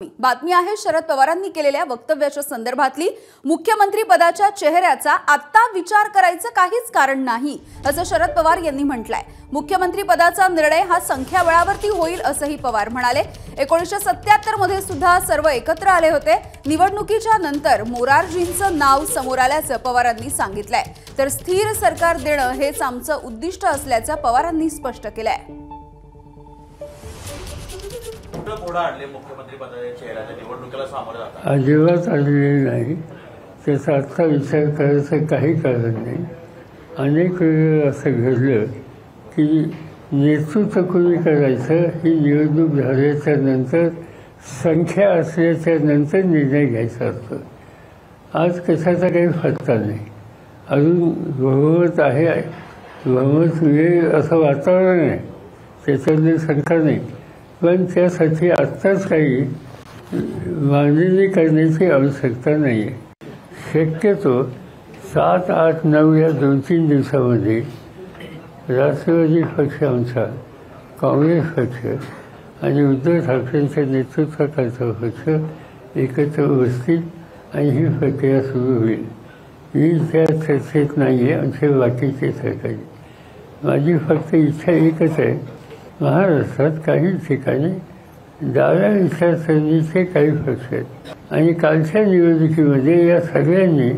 बातमी आहे शरद पवारांनी केलेल्या वक्तव्याच्या संदर्भातली। मुख्यमंत्री पदाच्या चेहऱ्याचा आता विचार करायचं काहीच कारण नाही असं शरद पवार यांनी म्हटलंय। मुख्यमंत्री पदाचा निर्णय हा संख्याबळावरती होईल असंही पवार म्हणाले। 1977 मध्ये सुद्धा सर्व एकत्र आले होते। निवडणुकीच्या नंतर मोरारजींचं नाव समोर आल्याचं पवारांनी सांगितलंय। तर स्थिर सरकार देणं हेच आमचं उद्दिष्ट असल्याचं पवारांनी स्पष्ट केलंय। मुख्यमंत्री पदाच्या चेहऱ्याच्या निवडणुकीला सामोरं जातात अजिबात आलेले नाही। त्याचा आता विचार करायचं काही कारण नाही। अनेक वेळा असं घडलं की नेतृत्व कोणी करायचं ही निवडणूक झाल्याच्या नंतर संख्या असल्याच्या नंतर निर्णय घ्यायचा असतो। आज कशाचा काही फटका नाही। अजून बहुमत आहे, बहुमत मिळेल असं वातावरण आहे, त्याच्यामध्ये शंका नाही। पण त्यासाठी आत्ताच काही मांडणी करण्याची आवश्यकता नाही आहे। शक्यतो 7, 8, 9 या 2-3 दिवसामध्ये राष्ट्रवादी पक्ष आमचा, काँग्रेस पक्ष आणि उद्धव ठाकरेंच्या नेतृत्वाखालचा पक्ष एकत्र बसतील आणि ही प्रक्रिया सुरू होईल। मी त्या चर्चेत नाही आहे, आमचे बाकीचे सहकारी। माझी फक्त इच्छा एकच आहे, महाराष्ट्रात काही ठिकाणी डाव्या विचारसरणीचे काही पक्ष आहेत आणि कालच्या निवडणुकीमध्ये या सगळ्यांनी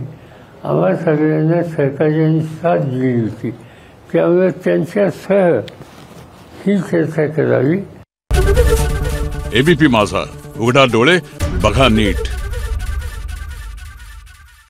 आम्हा सगळ्यांना सहकार्याने साथ दिली होती। त्यामुळे त्यांच्यासह ही चर्चा करावी। एबीपी माझा, उघडा डोळे बघा नीट।